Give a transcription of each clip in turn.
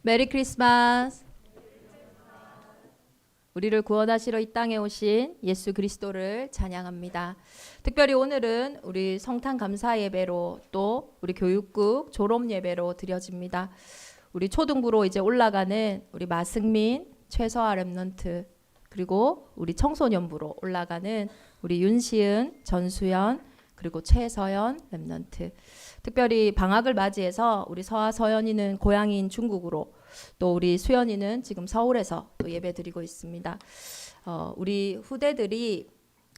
메리 크리스마스. 우리를 구원하시러 이 땅에 오신 예수 그리스도를 찬양합니다. 특별히 오늘은 우리 성탄 감사 예배로 또 우리 교육국 졸업 예배로 드려집니다. 우리 초등부로 이제 올라가는 우리 마승민, 최서아 랩넌트, 그리고 우리 청소년부로 올라가는 우리 윤시은, 전수연, 그리고 최서연 랩넌트. 특별히 방학을 맞이해서 우리 서아 서연이는 고향인 중국으로, 또 우리 수연이는 지금 서울에서 또 예배 드리고 있습니다. 우리 후대들이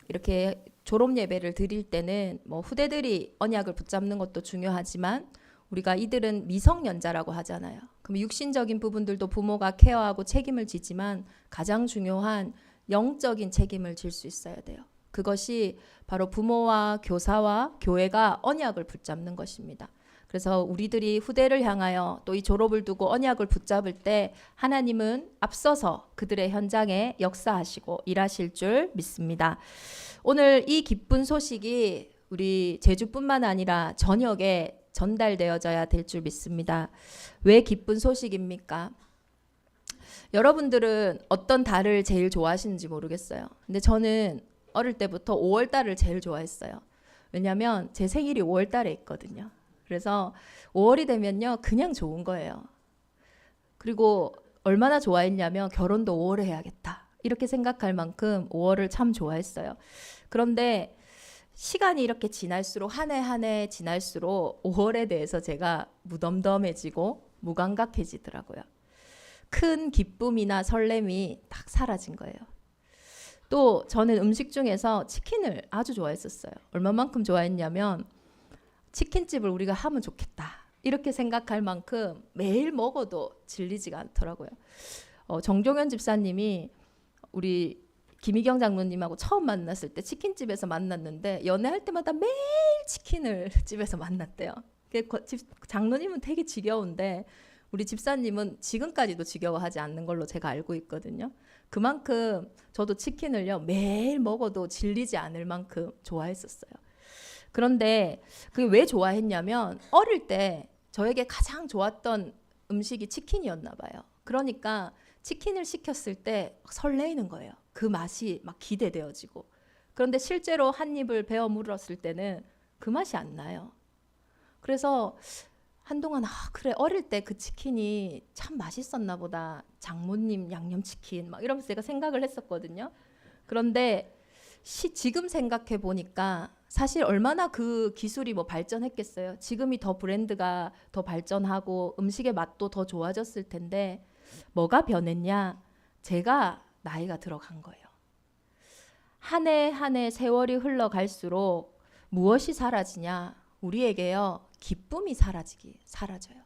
이렇게 졸업 예배를 드릴 때는 뭐 후대들이 언약을 붙잡는 것도 중요하지만 우리가 이들은 미성년자라고 하잖아요. 그럼 육신적인 부분들도 부모가 케어하고 책임을 지지만 가장 중요한 영적인 책임을 질 수 있어야 돼요. 그것이 바로 부모와 교사와 교회가 언약을 붙잡는 것입니다. 그래서 우리들이 후대를 향하여 또 이 졸업을 두고 언약을 붙잡을 때 하나님은 앞서서 그들의 현장에 역사하시고 일하실 줄 믿습니다. 오늘 이 기쁜 소식이 우리 제주뿐만 아니라 전역에 전달되어져야 될 줄 믿습니다. 왜 기쁜 소식입니까? 여러분들은 어떤 달을 제일 좋아하시는지 모르겠어요. 근데 저는 어릴 때부터 5월 달을 제일 좋아했어요. 왜냐하면 제 생일이 5월 달에 있거든요. 그래서 5월이 되면요 그냥 좋은 거예요. 그리고 얼마나 좋아했냐면 결혼도 5월에 해야겠다 이렇게 생각할 만큼 5월을 참 좋아했어요. 그런데 시간이 이렇게 지날수록 한 해 한 해 지날수록 5월에 대해서 제가 무덤덤해지고 무감각해지더라고요. 큰 기쁨이나 설렘이 딱 사라진 거예요. 또 저는 음식 중에서 치킨을 아주 좋아했었어요. 얼마만큼 좋아했냐면 치킨집을 우리가 하면 좋겠다 이렇게 생각할 만큼 매일 먹어도 질리지가 않더라고요. 정종현 집사님이 우리 김희경 장로님하고 처음 만났을 때 치킨집에서 만났는데 연애할 때마다 매일 치킨을 집에서 만났대요. 장로님은 되게 지겨운데 우리 집사님은 지금까지도 지겨워하지 않는 걸로 제가 알고 있거든요. 그만큼 저도 치킨을요 매일 먹어도 질리지 않을 만큼 좋아했었어요. 그런데 그게 왜 좋아했냐면 어릴 때 저에게 가장 좋았던 음식이 치킨이었나 봐요. 그러니까 치킨을 시켰을 때 설레이는 거예요. 그 맛이 막 기대되어지고. 그런데 실제로 한 입을 베어 물었을 때는 그 맛이 안 나요. 그래서 한동안 그래 어릴 때 그 치킨이 참 맛있었나 보다. 장모님 양념치킨 막 이러면서 제가 생각을 했었거든요. 그런데 지금 생각해 보니까 사실 얼마나 그 기술이 뭐 발전했겠어요. 지금이 더 브랜드가 더 발전하고 음식의 맛도 더 좋아졌을 텐데 뭐가 변했냐? 제가 나이가 들어간 거예요. 한 해 한 해 세월이 흘러갈수록 무엇이 사라지냐? 우리에게요. 기쁨이 사라져요.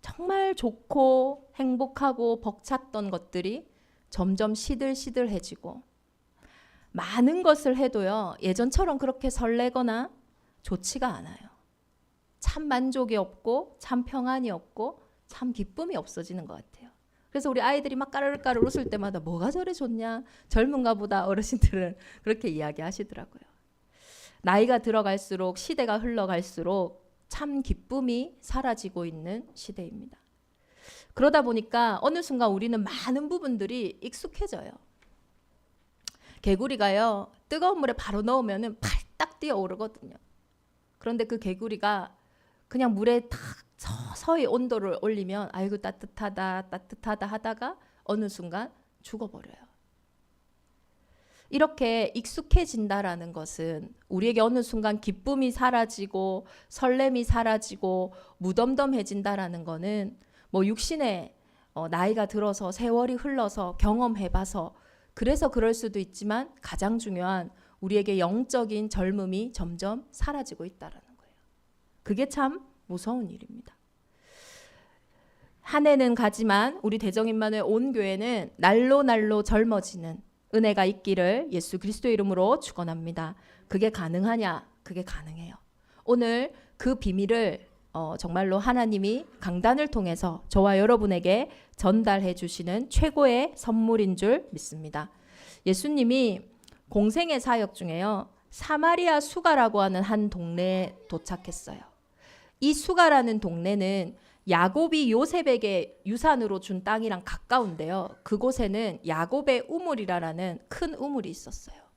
정말 좋고 행복하고 벅찼던 것들이 점점 시들시들해지고 많은 것을 해도요. 예전처럼 그렇게 설레거나 좋지가 않아요. 참 만족이 없고 참 평안이 없고 참 기쁨이 없어지는 것 같아요. 그래서 우리 아이들이 막 까르르까르 웃을 때마다 뭐가 저래 좋냐? 젊은가 보다 어르신들은 그렇게 이야기하시더라고요. 나이가 들어갈수록 시대가 흘러갈수록 참 기쁨이 사라지고 있는 시대입니다. 그러다 보니까 어느 순간 우리는 많은 부분들이 익숙해져요. 개구리가요 뜨거운 물에 바로 넣으면 팔딱 뛰어오르거든요. 그런데 그 개구리가 그냥 물에 탁 서서히 온도를 올리면 아이고 따뜻하다 하다가 어느 순간 죽어버려요. 이렇게 익숙해진다라는 것은 우리에게 어느 순간 기쁨이 사라지고 설렘이 사라지고 무덤덤해진다라는 거는 뭐 육신의 나이가 들어서 세월이 흘러서 경험해봐서 그래서 그럴 수도 있지만 가장 중요한 우리에게 영적인 젊음이 점점 사라지고 있다라는 거예요. 그게 참 무서운 일입니다. 한 해는 가지만 우리 대정인만의 온 교회는 날로 젊어지는 은혜가 있기를 예수 그리스도의 이름으로 축원합니다. 그게 가능하냐? 그게 가능해요. 오늘 그 비밀을 정말로 하나님이 강단을 통해서 저와 여러분에게 전달해 주시는 최고의 선물인 줄 믿습니다. 예수님이 공생의 사역 중에요. 사마리아 수가라고 하는 한 동네에 도착했어요. 이 수가라는 동네는 야곱이 요셉에게 유산으로 준 땅이랑 가까운데요. 그곳에는 야곱의 우물이라는 큰 우물이 있었어요.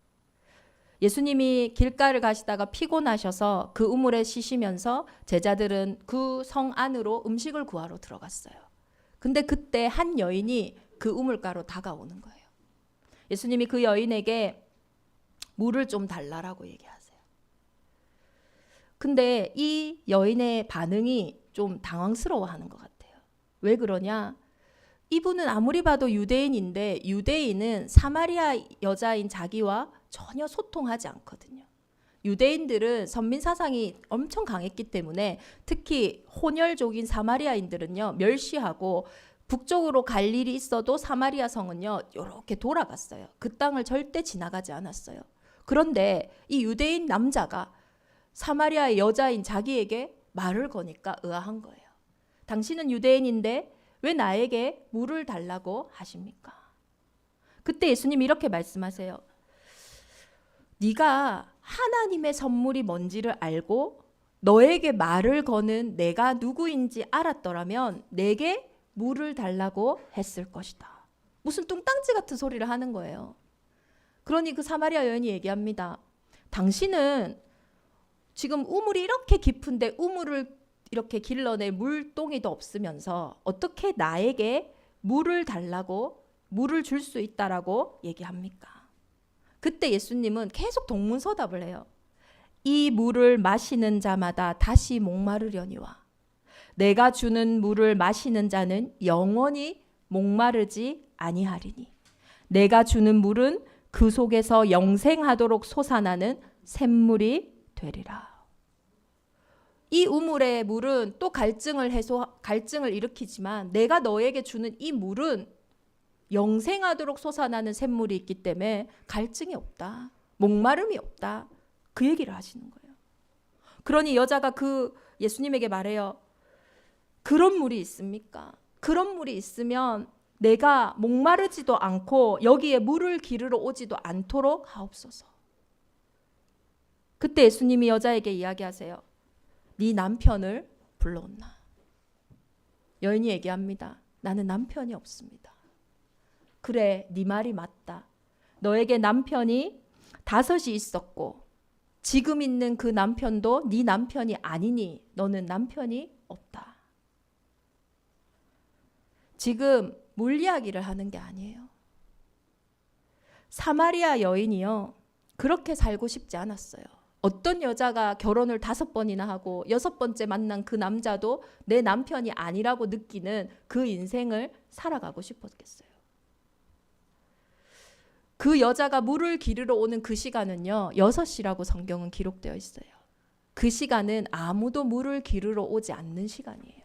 예수님이 길가를 가시다가 피곤하셔서 그 우물에 쉬시면서 제자들은 그 성 안으로 음식을 구하러 들어갔어요. 근데 그때 한 여인이 그 우물가로 다가오는 거예요. 예수님이 그 여인에게 물을 좀 달라라고 얘기하세요. 근데 이 여인의 반응이 좀 당황스러워하는 것 같아요. 왜 그러냐? 이분은 아무리 봐도 유대인인데 유대인은 사마리아 여자인 자기와 전혀 소통하지 않거든요. 유대인들은 선민 사상이 엄청 강했기 때문에 특히 혼혈족인 사마리아인들은요 멸시하고 북쪽으로 갈 일이 있어도 사마리아 성은요 이렇게 돌아갔어요. 그 땅을 절대 지나가지 않았어요. 그런데 이 유대인 남자가 사마리아의 여자인 자기에게 말을 거니까 의아한 거예요. 당신은 유대인인데 왜 나에게 물을 달라고 하십니까? 그때 예수님이 이렇게 말씀하세요. 네가 하나님의 선물이 뭔지를 알고 너에게 말을 거는 내가 누구인지 알았더라면 내게 물을 달라고 했을 것이다. 무슨 뚱땅지 같은 소리를 하는 거예요. 그러니 그 사마리아 여인이 얘기합니다. 당신은 지금 우물이 이렇게 깊은데 우물을 이렇게 길러낼 물동이도 없으면서 어떻게 나에게 물을 달라고 물을 줄 수 있다라고 얘기합니까? 그때 예수님은 계속 동문서답을 해요. 이 물을 마시는 자마다 다시 목마르려니와 내가 주는 물을 마시는 자는 영원히 목마르지 아니하리니 내가 주는 물은 그 속에서 영생하도록 솟아나는 샘물이 되리라. 이 우물의 물은 또 갈증을 일으키지만 내가 너에게 주는 이 물은 영생하도록 솟아나는 샘물이 있기 때문에 갈증이 없다. 목마름이 없다. 그 얘기를 하시는 거예요. 그러니 여자가 그 예수님에게 말해요. 그런 물이 있습니까? 그런 물이 있으면 내가 목마르지도 않고 여기에 물을 기르러 오지도 않도록 하옵소서. 그때 예수님이 여자에게 이야기하세요. 네 남편을 불러온나. 여인이 얘기합니다. 나는 남편이 없습니다. 그래, 네 말이 맞다. 너에게 남편이 5이 있었고 지금 있는 그 남편도 네 남편이 아니니 너는 남편이 없다. 지금 물 이야기를 하는 게 아니에요. 사마리아 여인이요. 그렇게 살고 싶지 않았어요. 어떤 여자가 결혼을 5번이나 하고 6번째 만난 그 남자도 내 남편이 아니라고 느끼는 그 인생을 살아가고 싶었겠어요. 그 여자가 물을 기르러 오는 그 시간은요. 6시라고 성경은 기록되어 있어요. 그 시간은 아무도 물을 기르러 오지 않는 시간이에요.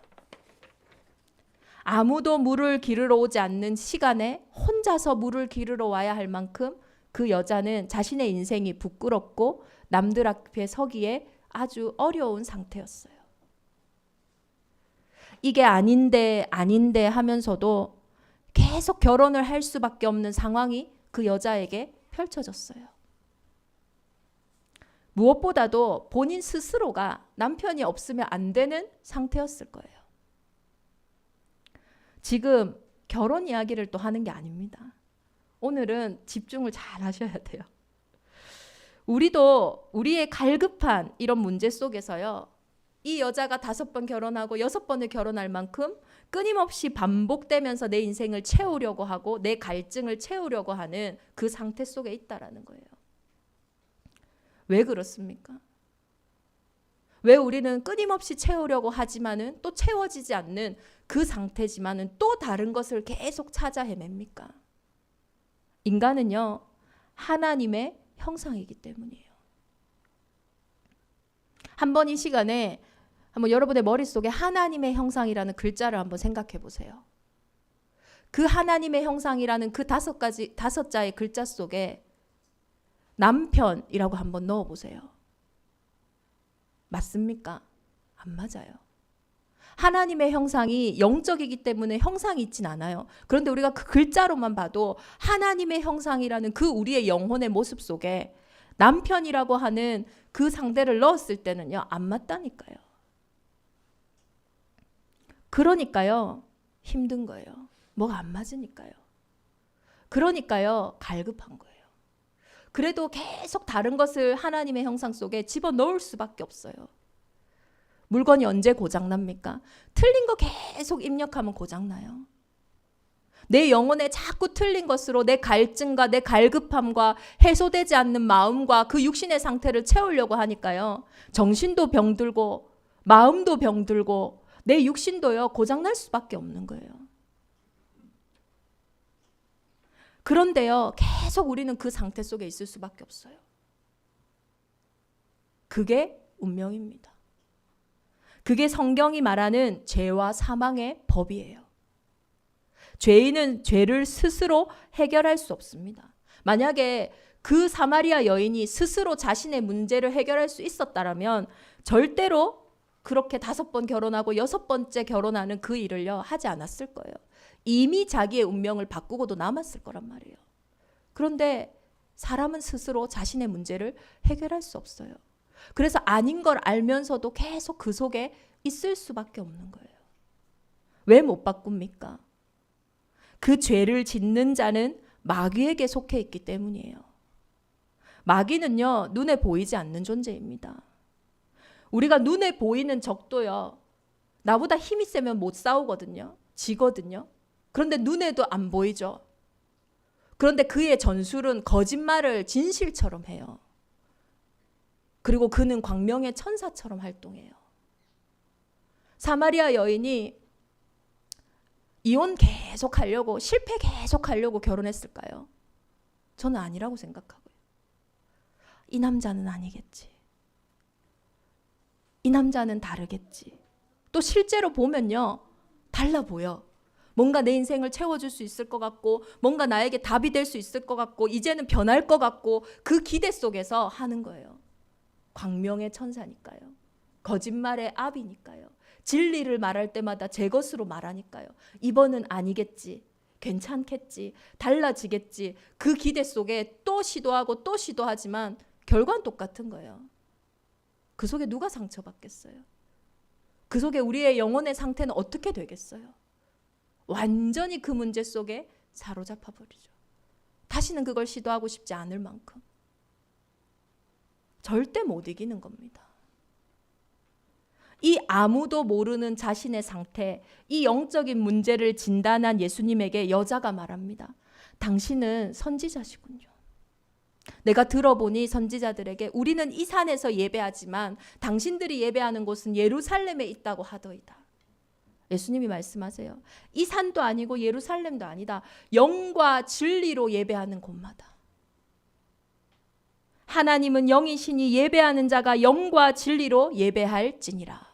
아무도 물을 기르러 오지 않는 시간에 혼자서 물을 기르러 와야 할 만큼 그 여자는 자신의 인생이 부끄럽고 남들 앞에 서기에 아주 어려운 상태였어요. 이게 아닌데 하면서도 계속 결혼을 할 수밖에 없는 상황이 그 여자에게 펼쳐졌어요. 무엇보다도 본인 스스로가 남편이 없으면 안 되는 상태였을 거예요. 지금 결혼 이야기를 또 하는 게 아닙니다. 오늘은 집중을 잘 하셔야 돼요. 우리도 우리의 갈급한 이런 문제 속에서요. 이 여자가 5번 결혼하고 6번을 결혼할 만큼 끊임없이 반복되면서 내 인생을 채우려고 하고 내 갈증을 채우려고 하는 그 상태 속에 있다라는 거예요. 왜 그렇습니까? 왜 우리는 끊임없이 채우려고 하지만은 또 채워지지 않는 그 상태지만은 또 다른 것을 계속 찾아 헤맵니까? 인간은요, 하나님의 형상이기 때문이에요. 한번 이 시간에 한번 여러분의 머릿속에 하나님의 형상이라는 글자를 한번 생각해 보세요. 그 하나님의 형상이라는 그 5자의 글자 속에 남편이라고 한번 넣어 보세요. 맞습니까? 안 맞아요. 하나님의 형상이 영적이기 때문에 형상이 있진 않아요. 그런데 우리가 그 글자로만 봐도 하나님의 형상이라는 그 우리의 영혼의 모습 속에 남편이라고 하는 그 상대를 넣었을 때는요, 안 맞다니까요. 그러니까요, 힘든 거예요. 뭐가 안 맞으니까요. 그러니까요, 갈급한 거예요. 그래도 계속 다른 것을 하나님의 형상 속에 집어넣을 수밖에 없어요. 물건이 언제 고장납니까? 틀린 거 계속 입력하면 고장나요. 내 영혼에 자꾸 틀린 것으로 내 갈증과 내 갈급함과 해소되지 않는 마음과 그 육신의 상태를 채우려고 하니까요. 정신도 병들고 마음도 병들고 내 육신도요, 고장날 수밖에 없는 거예요. 그런데요, 계속 우리는 그 상태 속에 있을 수밖에 없어요. 그게 운명입니다. 그게 성경이 말하는 죄와 사망의 법이에요. 죄인은 죄를 스스로 해결할 수 없습니다. 만약에 그 사마리아 여인이 스스로 자신의 문제를 해결할 수 있었다면 절대로 그렇게 5번 결혼하고 6번째 결혼하는 그 일을요, 하지 않았을 거예요. 이미 자기의 운명을 바꾸고도 남았을 거란 말이에요. 그런데 사람은 스스로 자신의 문제를 해결할 수 없어요. 그래서 아닌 걸 알면서도 계속 그 속에 있을 수밖에 없는 거예요. 왜 못 바꿉니까? 그 죄를 짓는 자는 마귀에게 속해 있기 때문이에요. 마귀는요, 눈에 보이지 않는 존재입니다. 우리가 눈에 보이는 적도요, 나보다 힘이 세면 못 싸우거든요. 지거든요. 그런데 눈에도 안 보이죠. 그런데 그의 전술은 거짓말을 진실처럼 해요. 그리고 그는 광명의 천사처럼 활동해요. 사마리아 여인이 이혼 계속 하려고, 실패 계속 하려고 결혼했을까요? 저는 아니라고 생각하고요. 이 남자는 아니겠지. 이 남자는 다르겠지. 또 실제로 보면요, 달라 보여. 뭔가 내 인생을 채워줄 수 있을 것 같고, 뭔가 나에게 답이 될 수 있을 것 같고, 이제는 변할 것 같고, 그 기대 속에서 하는 거예요. 광명의 천사니까요. 거짓말의 압이니까요. 진리를 말할 때마다 제 것으로 말하니까요. 이번은 아니겠지. 괜찮겠지. 달라지겠지. 그 기대 속에 또 시도하고 또 시도하지만 결과는 똑같은 거예요. 그 속에 누가 상처받겠어요? 그 속에 우리의 영혼의 상태는 어떻게 되겠어요? 완전히 그 문제 속에 사로잡아 버리죠. 다시는 그걸 시도하고 싶지 않을 만큼. 절대 못 이기는 겁니다. 이 아무도 모르는 자신의 상태, 이 영적인 문제를 진단한 예수님에게 여자가 말합니다. 당신은 선지자시군요. 내가 들어보니 선지자들에게 우리는 이 산에서 예배하지만 당신들이 예배하는 곳은 예루살렘에 있다고 하더이다. 예수님이 말씀하세요. 이 산도 아니고 예루살렘도 아니다. 영과 진리로 예배하는 곳마다. 하나님은 영이시니 예배하는 자가 영과 진리로 예배할지니라.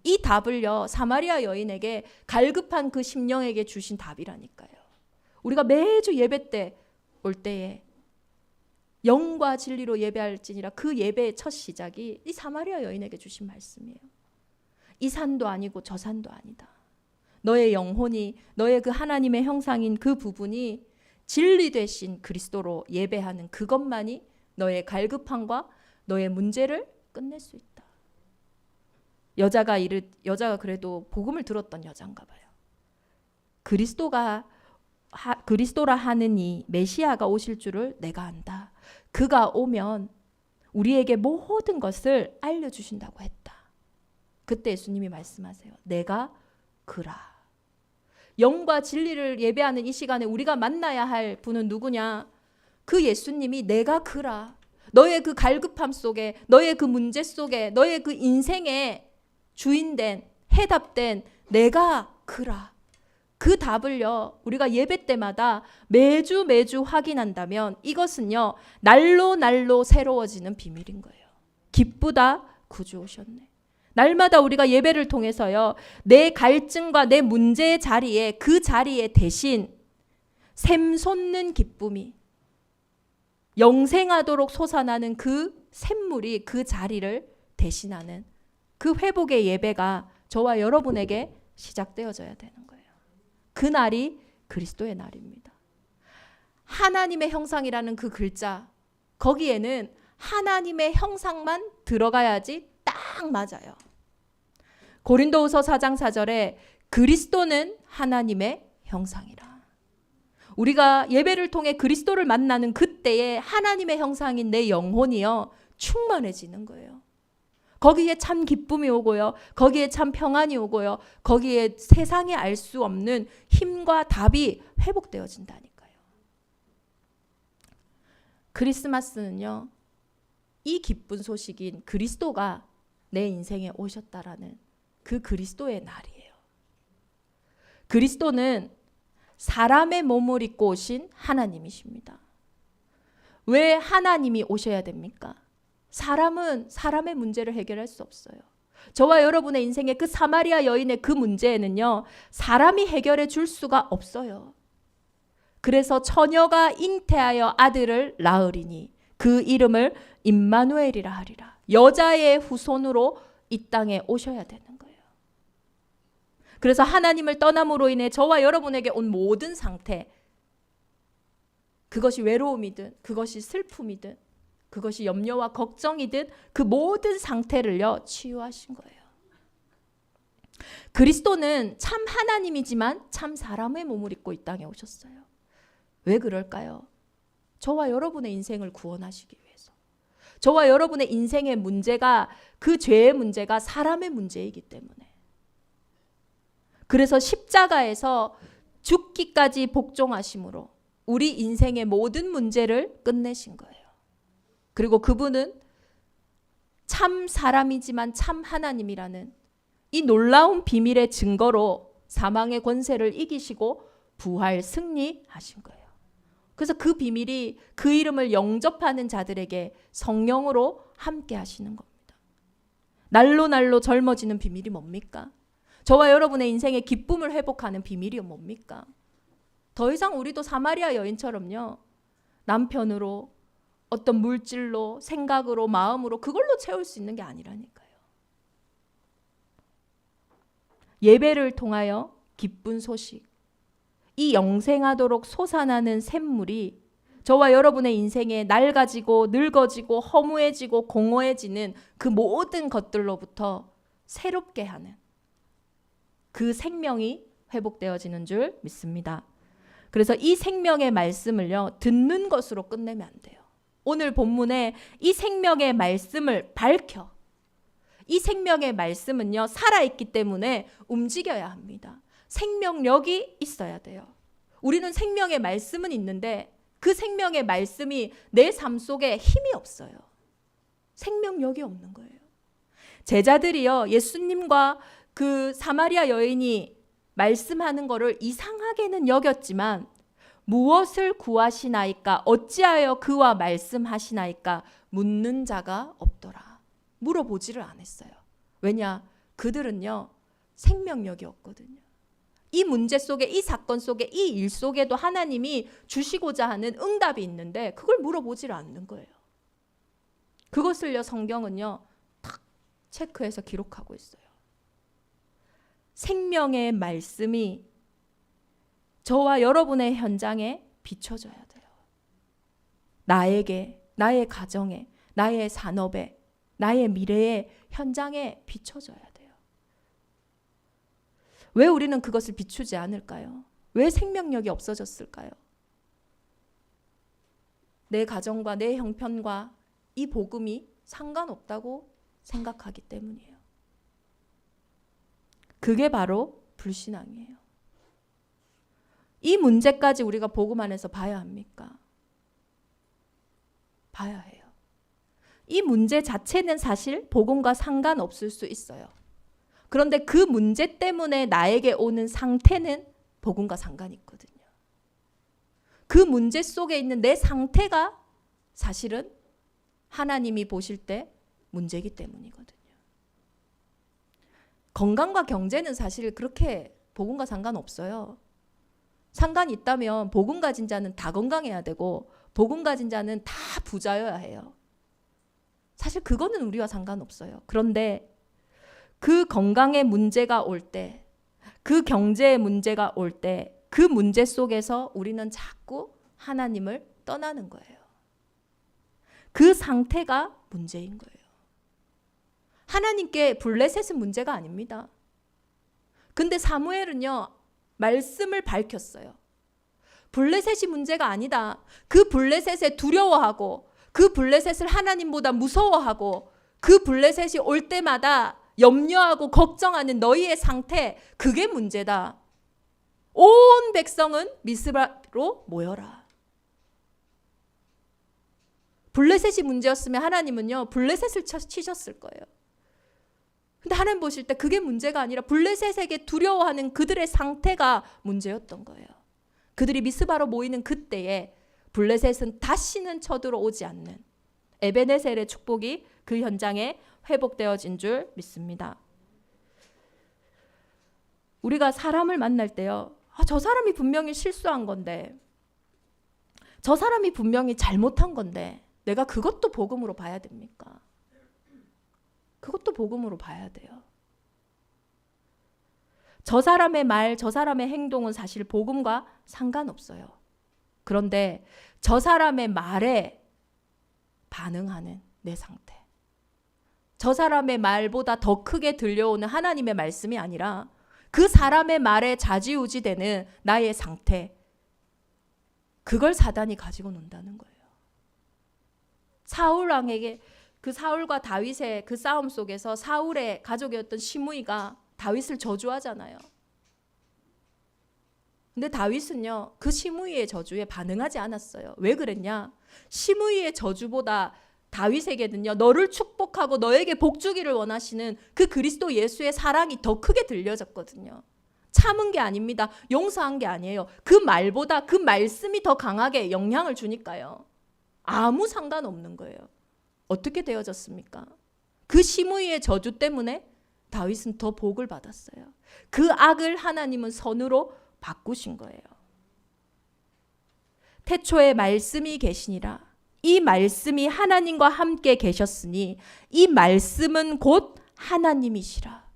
이 답을요, 사마리아 여인에게 갈급한 그 심령에게 주신 답이라니까요. 우리가 매주 예배 때 올 때에 영과 진리로 예배할지니라, 그 예배의 첫 시작이 이 사마리아 여인에게 주신 말씀이에요. 이 산도 아니고 저 산도 아니다. 너의 영혼이, 너의 그 하나님의 형상인 그 부분이 진리 되신 그리스도로 예배하는 그것만이 너의 갈급함과 너의 문제를 끝낼 수 있다. 여자가 그래도 복음을 들었던 여자인가 봐요. 그리스도라 하느니 메시아가 오실 줄을 내가 안다. 그가 오면 우리에게 모든 것을 알려주신다고 했다. 그때 예수님이 말씀하세요. 내가 그라. 영과 진리를 예배하는 이 시간에 우리가 만나야 할 분은 누구냐? 그 예수님이 내가 그라. 너의 그 갈급함 속에, 너의 그 문제 속에, 너의 그 인생의 주인된, 해답된 내가 그라. 그 답을요, 우리가 예배 때마다 매주 확인한다면 이것은요, 날로 새로워지는 비밀인 거예요. 기쁘다, 구주 오셨네. 날마다 우리가 예배를 통해서요, 내 갈증과 내 문제의 자리에, 그 자리에 대신 샘솟는 기쁨이, 영생하도록 솟아나는 그 샘물이 그 자리를 대신하는 그 회복의 예배가 저와 여러분에게 시작되어져야 되는 거예요. 그 날이 그리스도의 날입니다. 하나님의 형상이라는 그 글자, 거기에는 하나님의 형상만 들어가야지 딱 맞아요. 고린도후서 4장 4절에 그리스도는 하나님의 형상이라. 우리가 예배를 통해 그리스도를 만나는 그때에 하나님의 형상인 내 영혼이요 충만해지는 거예요. 거기에 참 기쁨이 오고요. 거기에 참 평안이 오고요. 거기에 세상에 알 수 없는 힘과 답이 회복되어진다니까요. 크리스마스는요. 이 기쁜 소식인 그리스도가 내 인생에 오셨다라는 그 그리스도의 날이에요. 그리스도는 사람의 몸을 입고 오신 하나님이십니다. 왜 하나님이 오셔야 됩니까? 사람은 사람의 문제를 해결할 수 없어요. 저와 여러분의 인생의 그 사마리아 여인의 그 문제에는요, 사람이 해결해 줄 수가 없어요. 그래서 처녀가 잉태하여 아들을 낳으리니 그 이름을 임마누엘이라 하리라. 여자의 후손으로 이 땅에 오셔야 되는 거예요. 그래서 하나님을 떠남으로 인해 저와 여러분에게 온 모든 상태, 그것이 외로움이든 그것이 슬픔이든 그것이 염려와 걱정이든 그 모든 상태를요 치유하신 거예요. 그리스도는 참 하나님이지만 참 사람의 몸을 입고 이 땅에 오셨어요. 왜 그럴까요? 저와 여러분의 인생을 구원하시기 위해서. 저와 여러분의 인생의 문제가, 그 죄의 문제가 사람의 문제이기 때문에. 그래서 십자가에서 죽기까지 복종하심으로 우리 인생의 모든 문제를 끝내신 거예요. 그리고 그분은 참 사람이지만 참 하나님이라는 이 놀라운 비밀의 증거로 사망의 권세를 이기시고 부활 승리하신 거예요. 그래서 그 비밀이 그 이름을 영접하는 자들에게 성령으로 함께 하시는 겁니다. 날로 날로 젊어지는 비밀이 뭡니까? 저와 여러분의 인생의 기쁨을 회복하는 비밀이 뭡니까? 더 이상 우리도 사마리아 여인처럼요. 남편으로, 어떤 물질로, 생각으로, 마음으로 그걸로 채울 수 있는 게 아니라니까요. 예배를 통하여 기쁜 소식, 이 영생하도록 솟아나는 샘물이 저와 여러분의 인생에 낡아지고 늙어지고 허무해지고 공허해지는 그 모든 것들로부터 새롭게 하는 그 생명이 회복되어지는 줄 믿습니다. 그래서 이 생명의 말씀을요, 듣는 것으로 끝내면 안 돼요. 오늘 본문에 이 생명의 말씀을 밝혀. 이 생명의 말씀은요, 살아있기 때문에 움직여야 합니다. 생명력이 있어야 돼요. 우리는 생명의 말씀은 있는데 그 생명의 말씀이 내 삶 속에 힘이 없어요. 생명력이 없는 거예요. 제자들이요, 예수님과 그 사마리아 여인이 말씀하는 거를 이상하게는 여겼지만 무엇을 구하시나이까? 어찌하여 그와 말씀하시나이까? 묻는 자가 없더라. 물어보지를 않았어요. 왜냐? 그들은요, 생명력이 없거든요. 이 문제 속에, 이 사건 속에, 이 일 속에도 하나님이 주시고자 하는 응답이 있는데 그걸 물어보지를 않는 거예요. 그것을요, 성경은요, 탁 체크해서 기록하고 있어요. 생명의 말씀이 저와 여러분의 현장에 비춰져야 돼요. 나에게, 나의 가정에, 나의 산업에, 나의 미래의 현장에 비춰져야 돼요. 왜 우리는 그것을 비추지 않을까요? 왜 생명력이 없어졌을까요? 내 가정과 내 형편과 이 복음이 상관없다고 생각하기 때문이에요. 그게 바로 불신앙이에요. 이 문제까지 우리가 복음 안에서 봐야 합니까? 봐야 해요. 이 문제 자체는 사실 복음과 상관없을 수 있어요. 그런데 그 문제 때문에 나에게 오는 상태는 복음과 상관이 있거든요. 그 문제 속에 있는 내 상태가 사실은 하나님이 보실 때 문제이기 때문이거든요. 건강과 경제는 사실 그렇게 복음과 상관없어요. 상관이 있다면 복음 가진 자는 다 건강해야 되고 복음 가진 자는 다 부자여야 해요. 사실 그거는 우리와 상관없어요. 그런데 그 건강의 문제가 올 때, 그 경제의 문제가 올 때, 그 문제 속에서 우리는 자꾸 하나님을 떠나는 거예요. 그 상태가 문제인 거예요. 하나님께 블레셋은 문제가 아닙니다. 근데 사무엘은요, 말씀을 밝혔어요. 블레셋이 문제가 아니다. 그 블레셋에 두려워하고 그 블레셋을 하나님보다 무서워하고 그 블레셋이 올 때마다 염려하고 걱정하는 너희의 상태, 그게 문제다. 온 백성은 미스바로 모여라. 블레셋이 문제였으면 하나님은요, 블레셋을 치셨을 거예요. 근데 하나님 보실 때 그게 문제가 아니라 블레셋에게 두려워하는 그들의 상태가 문제였던 거예요. 그들이 미스바로 모이는 그때에 블레셋은 다시는 쳐들어오지 않는 에베네셀의 축복이 그 현장에 회복되어진 줄 믿습니다. 우리가 사람을 만날 때요, 저 사람이 분명히 실수한 건데, 저 사람이 분명히 잘못한 건데 내가 그것도 복음으로 봐야 됩니까? 그것도 복음으로 봐야 돼요. 저 사람의 말, 저 사람의 행동은 사실 복음과 상관없어요. 그런데 저 사람의 말에 반응하는 내 상태, 저 사람의 말보다 더 크게 들려오는 하나님의 말씀이 아니라 그 사람의 말에 좌지우지되는 나의 상태, 그걸 사단이 가지고 논다는 거예요. 사울 왕에게, 그 사울과 다윗의 그 싸움 속에서 사울의 가족이었던 시므이가 다윗을 저주하잖아요. 근데 다윗은요, 그 시므이의 저주에 반응하지 않았어요. 왜 그랬냐? 시므이의 저주보다 다윗에게는요, 너를 축복하고 너에게 복 주기를 원하시는 그 그리스도 예수의 사랑이 더 크게 들려졌거든요. 참은 게 아닙니다. 용서한 게 아니에요. 그 말보다 그 말씀이 더 강하게 영향을 주니까요. 아무 상관없는 거예요. 어떻게 되어졌습니까? 그 시므이의 저주 때문에 다윗은 더 복을 받았어요. 그 악을 하나님은 선으로 바꾸신 거예요. 태초에 말씀이 계시니라. 이 말씀이 하나님과 함께 계셨으니 이 말씀은 곧 하나님이시라.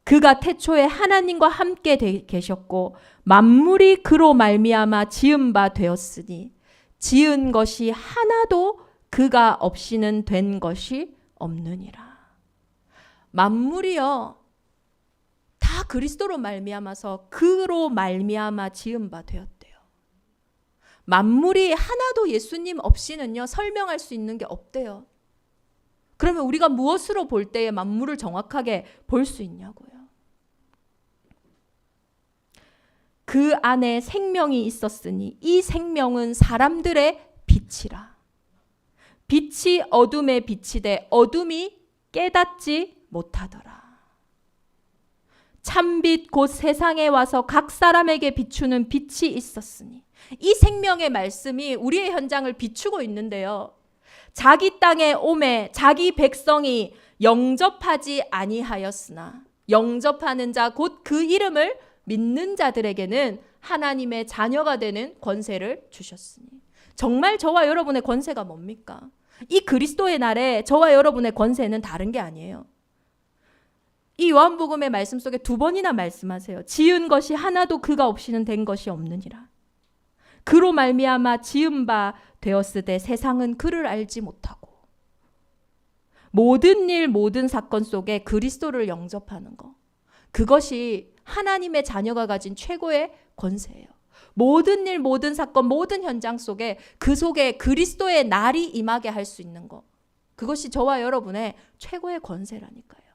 그가 태초에 하나님과 함께 계셨고 만물이 그로 말미암아 지은 바 되었으니 지은 것이 하나도 그가 없이는 된 것이 없느니라. 만물이요, 다 그리스도로 말미암아서 그로 말미암아 지은 바 되었대요. 만물이 하나도 예수님 없이는요, 설명할 수 있는 게 없대요. 그러면 우리가 무엇으로 볼 때에 만물을 정확하게 볼 수 있냐고요. 그 안에 생명이 있었으니 이 생명은 사람들의 빛이라. 빛이 어둠에 비치되 어둠이 깨닫지 못하더라. 참빛 곧 세상에 와서 각 사람에게 비추는 빛이 있었으니, 이 생명의 말씀이 우리의 현장을 비추고 있는데요, 자기 땅에 오매 자기 백성이 영접하지 아니하였으나 영접하는 자 곧 그 이름을 믿는 자들에게는 하나님의 자녀가 되는 권세를 주셨으니. 정말 저와 여러분의 권세가 뭡니까? 이 그리스도의 날에 저와 여러분의 권세는 다른 게 아니에요. 이 요한복음의 말씀 속에 2번이나 말씀하세요. 지은 것이 하나도 그가 없이는 된 것이 없느니라. 그로 말미암아 지은 바 되었으되 세상은 그를 알지 못하고. 모든 일 모든 사건 속에 그리스도를 영접하는 것, 그것이 하나님의 자녀가 가진 최고의 권세예요. 모든 일 모든 사건 모든 현장 속에 그 속에 그리스도의 날이 임하게 할 수 있는 것, 그것이 저와 여러분의 최고의 권세라니까요.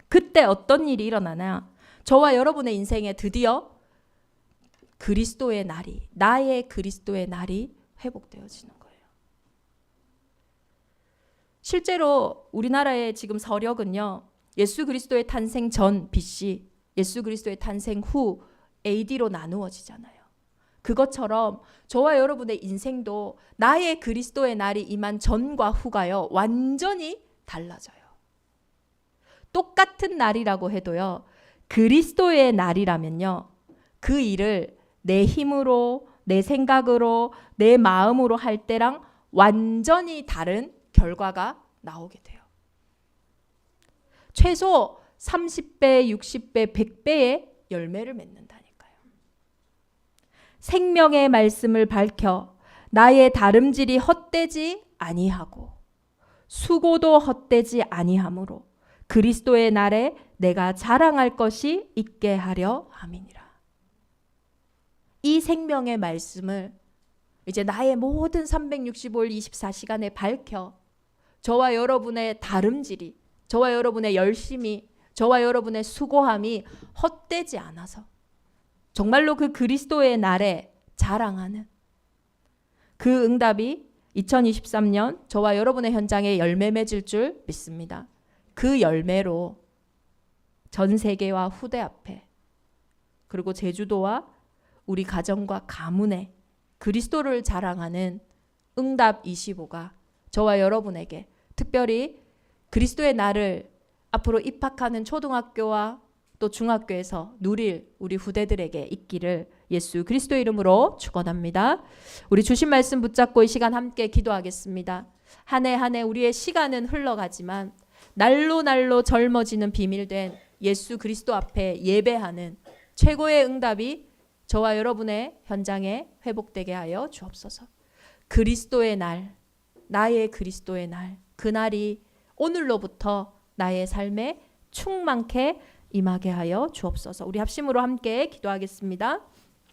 그때 어떤 일이 일어나나? 저와 여러분의 인생에 드디어 그리스도의 날이, 나의 그리스도의 날이 회복되어지는 거예요. 실제로 우리나라의 지금 서력은요, 예수 그리스도의 탄생 전 BC, 예수 그리스도의 탄생 후 AD로 나누어지잖아요. 그것처럼 저와 여러분의 인생도 나의 그리스도의 날이 임한 전과 후가요, 완전히 달라져요. 똑같은 날이라고 해도요, 그리스도의 날이라면요, 그 일을 내 힘으로, 내 생각으로, 내 마음으로 할 때랑 완전히 다른 결과가 나오게 돼요. 최소 30배, 60배, 100배의 열매를 맺는다니까요. 생명의 말씀을 밝혀 나의 다름질이 헛되지 아니하고 수고도 헛되지 아니하므로 그리스도의 날에 내가 자랑할 것이 있게 하려 함이니라. 이 생명의 말씀을 이제 나의 모든 365일 24시간에 밝혀 저와 여러분의 다름질이, 저와 여러분의 열심이, 저와 여러분의 수고함이 헛되지 않아서 정말로 그 그리스도의 날에 자랑하는 그 응답이 2023년 저와 여러분의 현장에 열매 맺을 줄 믿습니다. 그 열매로 전 세계와 후대 앞에, 그리고 제주도와 우리 가정과 가문에 그리스도를 자랑하는 응답 25가 저와 여러분에게, 특별히 그리스도의 날을 앞으로 입학하는 초등학교와 또 중학교에서 누릴 우리 후대들에게 있기를 예수 그리스도의 이름으로 축원합니다. 우리 주신 말씀 붙잡고 이 시간 함께 기도하겠습니다. 한 해 한 해 우리의 시간은 흘러가지만 날로 날로 젊어지는 비밀된 예수 그리스도 앞에 예배하는 최고의 응답이 저와 여러분의 현장에 회복되게 하여 주옵소서. 그리스도의 날, 나의 그리스도의 날, 그날이 오늘로부터 나의 삶에 충만케 임하게 하여 주옵소서. 우리 합심으로 함께 기도하겠습니다.